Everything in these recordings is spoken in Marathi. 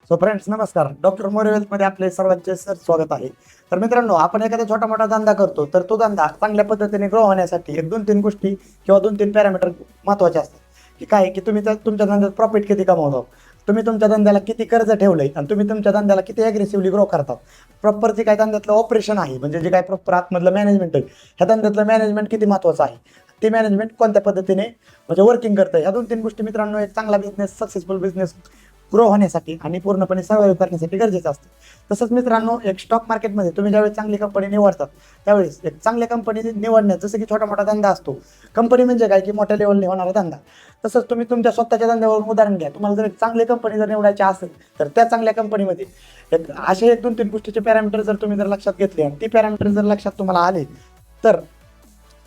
सो फ्रेंड्स नमस्कार. डॉक्टर मोरे मध्ये आपले सर्वांचे स्वागत आहे. तर मित्रांनो, आपण एखादा छोटा मोठा धंदा करतो तर तो धंदा चांगल्या पद्धतीने ग्रो होण्यासाठी एक दोन तीन गोष्टी किंवा दोन तीन पॅरामीटर महत्वाचे असतात. की काय की तुम्ही तुमच्या धंद्यात प्रॉफिट किती कमवतो, तुम्ही तुमच्या धंद्याला किती कर्ज ठेवलंय आणि तुम्ही तुमच्या धंद्याला किती अग्रेसिव्हली ग्रो करतात. प्रॉपर जे काय धंद्यातलं ऑपरेशन आहे म्हणजे जे काय प्रॉपर आतमधलं मॅनेजमेंट आहे, ह्या धंद्यातलं मॅनेजमेंट किती महत्वाचं आहे, ते मॅनेजमेंट कोणत्या पद्धतीने म्हणजे वर्किंग करतं. ह्या दोन तीन गोष्टी मित्रांनो एक चांगला बिझनेस, सक्सेसफुल बिझनेस ग्रो होण्यासाठी आणि पूर्णपणे सर्वाइव्ह करण्यासाठी गरजेचं असतं. तसंच मित्रांनो, एक स्टॉक मार्केटमध्ये तुम्ही ज्यावेळेस चांगली कंपनी निवडतात त्यावेळेस एक चांगल्या कंपनी निवडण्यात जसं की छोटा मोठा धंदा असतो, कंपनी म्हणजे काय की मोठ्या लेवलने होणारा धंदा, तसंच तुम्ही तुमच्या स्वतःच्या धंद्यावरून उदाहरण घ्या. तुम्हाला जर एक चांगली कंपनी जर निवडायची असेल तर त्या चांगल्या कंपनीमध्ये एक असे एक दोन तीन गोष्टीचे पॅरामीटर जर तुम्ही जर लक्षात घेतले आणि ती पॅरामीटर जर लक्षात तुम्हाला आले तर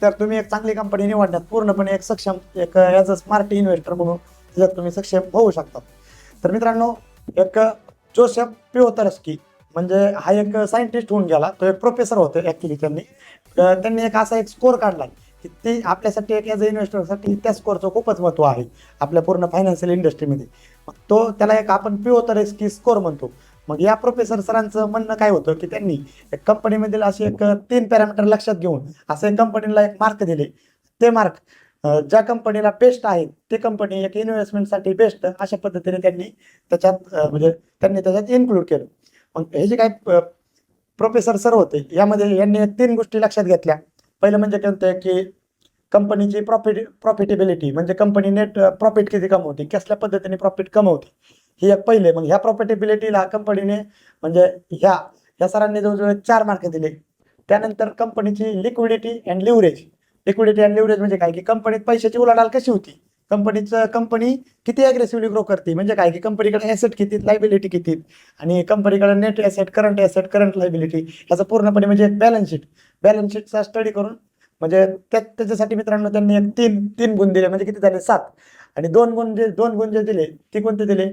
तर तुम्ही एक चांगली कंपनी निवडण्यात पूर्णपणे एक सक्षम एक ॲज अ स्मार्ट इन्व्हेस्टर म्हणून त्याच्यात तुम्ही सक्षम होऊ शकता. तर मित्रांनो, एक जोसेफ पिओतरस्की म्हणजे हा एक सायंटिस्ट होऊन गेला, तो एक प्रोफेसर होते ॲक्च्युली. त्यांनी एक असा एक स्कोअर काढला की ते आपल्यासाठी एक ॲज अ इन्व्हेस्टरसाठी त्या स्कोअरचं खूपच महत्त्व आहे आपल्या पूर्ण फायनान्शियल इंडस्ट्रीमध्ये. तो त्याला एक आपण पिओतरस्की स्कोअर म्हणतो. मग या प्रोफेसर सरांचं म्हणणं काय होतं की त्यांनी एक कंपनीमधील असे एक तीन पॅरामीटर लक्षात घेऊन असं एक कंपनीला एक मार्क दिले. ते मार्क ज्या कंपनीला बेस्ट आहे ते कंपनी एक इन्व्हेस्टमेंटसाठी बेस्ट अशा पद्धतीने त्यांनी त्याच्यात म्हणजे त्यांनी त्याच्यात इन्क्लूड केलं. मग हे जे काय प्रोफेसर सर होते यामध्ये यांनी तीन गोष्टी लक्षात घेतल्या. पहिलं म्हणजे काय होतं की कंपनीची प्रॉफिटेबिलिटी म्हणजे कंपनी नेट प्रॉफिट किती कमवते, कसल्या पद्धतीने प्रॉफिट कमवते, ही एक पहिले. मग ह्या प्रॉफिटेबिलिटीला कंपनीने म्हणजे ह्या ह्या सरांनी जवळजवळ 4 मार्क दिले. त्यानंतर कंपनीची liquidity and leverage. Liquidity and leverage म्हणजे काय की कंपनीत पैशाची उलाढाल कशी होती, कंपनी किती अग्रेसिव्हली ग्रो करते, म्हणजे काय की कंपनीकडे ॲसेट किती, लायबिलिटी किती, आणि कंपनीकडे नेट ॲसेट, करंट लायबिलिटी, ह्याचं पूर्णपणे म्हणजे एक बॅलन्स शीटचा स्टडी करून म्हणजे त्याच्यासाठी मित्रांनो त्यांनी एक तीन तीन गुण दिले म्हणजे किती झाले 7. आणि दोन गुण जे दिले ते कोणते दिले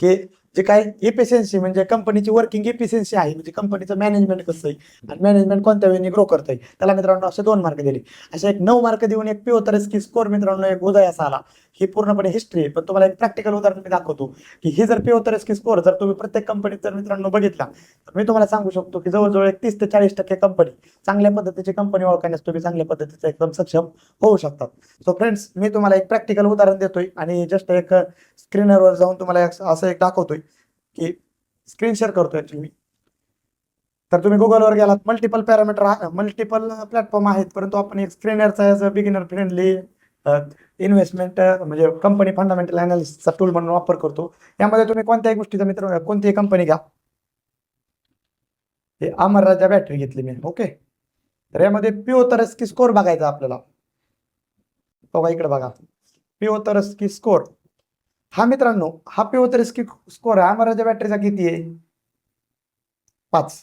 की जे काय इफिशियन्सी म्हणजे कंपनीची वर्किंग इफिशियन्सी आहे, म्हणजे कंपनीचं मॅनेजमेंट कसं आहे आणि मॅनेजमेंट कोणत्या वेळी ग्रो करतंय, त्याला मित्रांनो असे 2 मार्क दिले. असे एक 9 मार्क देऊन एक पिओतरस्की स्कोअर मित्रांनो एक उदयास आला. ही पूर्णपणे हिस्ट्री आहे, पण तुम्हाला एक प्रॅक्टिकल उदाहरण मी दाखवतो की ही जर पिओतरस्की स्कोअर जर तुम्ही प्रत्येक कंपनीत जर मित्रांनो बघितला तर मी तुम्हाला सांगू शकतो की जवळजवळ 30 ते 40% कंपनी चांगल्या पद्धतीची कंपनी ओळखण्यास तुम्ही चांगल्या पद्धतीचं एकदम सक्षम होऊ शकतात. सो फ्रेंड्स, मी तुम्हाला एक प्रॅक्टिकल उदाहरण देतोय आणि जस्ट एक स्क्रीनवर जाऊन तुम्हाला असं एक दाखवतोय की स्क्रीन शेअर करतोय ऍक्च्युली. तर तुम्ही गुगलवर गेलात, मल्टिपल मल्टिपल प्लॅटफॉर्म आहेत, परंतु आपण एक स्क्रीनरचा as a beginner friendly investment म्हणजे कंपनी फंडामेंटल अनालिसिसचा टूल म्हणून वापर करतो. यामध्ये तुम्ही कोणत्याही गोष्टीचा मित्र कोणतीही कंपनी घ्या. हे अमर राजा बॅटरी घेतली मी. ओके, तर यामध्ये पिओतरस्की स्कोअर बघायचा आपल्याला. बघा इकडे बघा, पिओतरस्की स्कोअर. हा मित्रांनो, हा पिओतरस्की स्कोअर अमर राजा बॅटरीचा किती आहे? 5.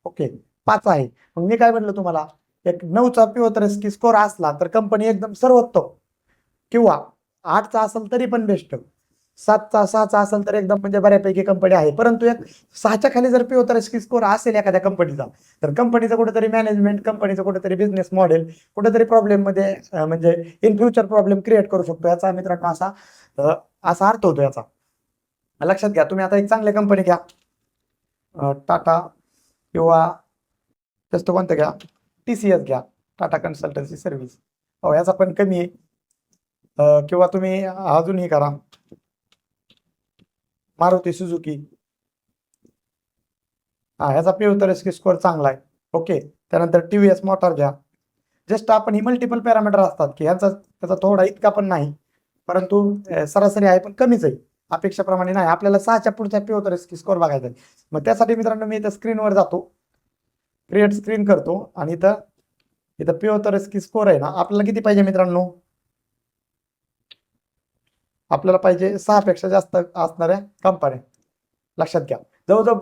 ओके, 5 आहे. मग मी काय म्हणलं तुम्हाला, एक 9चा पिओतरस्की स्कोअर असला तर कंपनी एकदम सर्वोत्तम, किंवा 8चा असेल तरी पण बेस्ट, 6चा असेल तर एकदम म्हणजे बऱ्यापैकी कंपनी आहे. परंतु एक 6च्या खाली जर पिओतरस्की स्कोअर असेल एखाद्या कंपनीचा तर कंपनीचं कुठेतरी मॅनेजमेंट, कंपनीचं कुठेतरी बिझनेस मॉडेल कुठेतरी प्रॉब्लेममध्ये म्हणजे इन फ्युचर प्रॉब्लेम क्रिएट करू शकतो. याचा मित्रांनो असा अर्थ होतो याचा. लक्षात घ्या. तुम्ही आता एक चांगली कंपनी घ्या, टाटा किंवा जास्त कोणतं घ्या, TCS घ्या, टाटा कन्सल्टन्सी सर्व्हिस. हो, याचा पण कमी आहे. किंवा तुम्ही अजूनही करा, मारुती सुझुकी. ह्याचा पिओतरस्की स्कोअर चांगला आहे. ओके, त्यानंतर TVS मोटार घ्या. जस्ट आपण ही मल्टिपल पॅरामीटर असतात की त्याचा थोडा इतका पण नाही, परंतु सरासरी आहे पण कमीच आहे, अपेक्षाप्रमाणे नाही. आपल्याला 6च्या पुढचा पिओतरस्की स्कोअर बघायचा आहे. मग त्यासाठी मित्रांनो मी इथं स्क्रीनवर जातो, क्रिएट स्क्रीन करतो आणि इथं पिओतरस्की स्कोअर आहे ना, आपल्याला किती पाहिजे मित्रांनो? आपल्याला पाहिजे 6 पेक्षा जास्त असणाऱ्या कंपन्या. लक्षात घ्या, जवळजवळ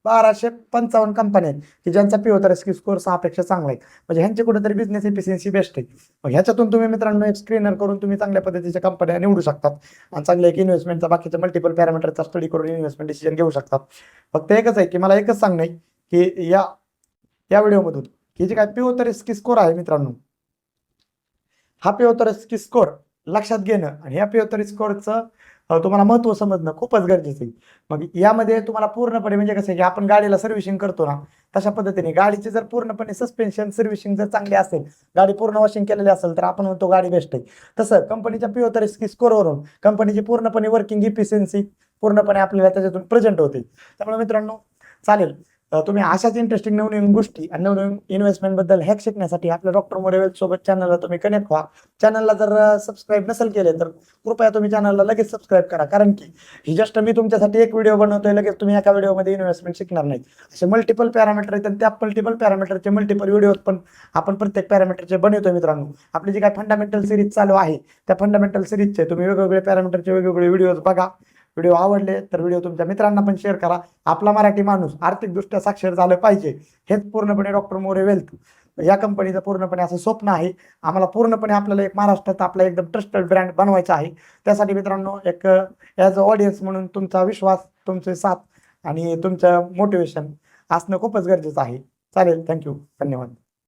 1255 कंपन्या आहेत की ज्यांचा पिओतरस्की स्कोअर 6 पेक्षा चांगला आहे, म्हणजे ह्यांची कुठेतरी बिझनेस एफिशियन्सी बेस्ट आहे. मग ह्याच्यातून तुम्ही मित्रांनो एक स्क्रीनर करून तुम्ही चांगल्या पद्धतीच्या कंपन्या निवडू शकतात आणि चांगल्या एक इन्व्हेस्टमेंटचा बाकीच्या मल्टिपल पॅरामीटरचा स्टडी करून इन्व्हेस्टमेंट डिसिजन घेऊ शकतात. फक्त एकच आहे की मला एकच सांगणं आहे की या व्हिडिओमधून ही जी काय पिओतरस्की स्कोअर आहे मित्रांनो, हा पिओतरस्की स्कोअर लक्षात घेणं आणि या पिओतरस्की स्कोअरचं तुम्हाला महत्त्व समजणं खूपच गरजेचं आहे. मग यामध्ये तुम्हाला पूर्णपणे म्हणजे कसं आहे, की आपण गाडीला सर्व्हिसिंग करतो ना, तशा पद्धतीने गाडीची जर पूर्णपणे सस्पेन्शन सर्व्हिसिंग जर चांगली असेल, गाडी पूर्ण वॉशिंग केलेली असेल, तर आपण म्हणतो गाडी बेस्ट आहे. तसं कंपनीच्या P-O-30 स्कोरवरून कंपनीची पूर्णपणे वर्किंग इफिशियन्सी पूर्णपणे आपल्याला त्याच्यातून प्रेझेंट होते. त्यामुळे मित्रांनो चालेल. तुम्ही अशाच इंटरेस्टिंग नवनवीन गोष्टी आणि नवनवीन इन्व्हेस्टमेंट बद्दल हॅक शिकण्यासाठी आपल्या डॉक्टर मोरे वेल्थ सोबत चॅनलला तुम्ही कनेक्ट व्हा. चॅनलला जर सबस्क्राईब नसेल केले तर कृपया तुम्ही चॅनलला लगेच सबस्क्राईब करा. कारण की ही जस्ट मी तुमच्यासाठी एक व्हिडिओ बनवतोय, लगेच तुम्ही एका व्हिडिओमध्ये इन्व्हेस्टमेंट शिकणार नाही. असे मल्टिपल पॅरामीटर आहेत आणि त्या मल्टिपल पॅरामीटरचे मल्टिपल व्हिडिओ पण आपण प्रत्येक पॅरामीटरचे बनवतोय मित्रांनो. आपली जी काय फंडामेंटल सिरीज चालू आहे त्या फंडामेंटल सिरीजचे तुम्ही वेगवेगळे पॅरामीटरचे वेगवेगळे व्हिडिओज बघा. व्हिडिओ आवडले तर व्हिडिओ तुमच्या मित्रांना पण शेअर करा. आपला मराठी माणूस आर्थिकदृष्ट्या साक्षर झालं पाहिजे, हेच पूर्णपणे डॉक्टर मोरे वेल्थ या कंपनीचं पूर्णपणे असं स्वप्न आहे. आम्हाला पूर्णपणे आपल्याला एक महाराष्ट्रात आपला एकदम ट्रस्टेड ब्रँड बनवायचा आहे. त्यासाठी मित्रांनो एक ॲज अ ऑडियन्स म्हणून तुमचा विश्वास, तुमचे साथ आणि तुमचं मोटिवेशन असणं खूपच गरजेचं आहे. चालेल, थँक्यू, धन्यवाद.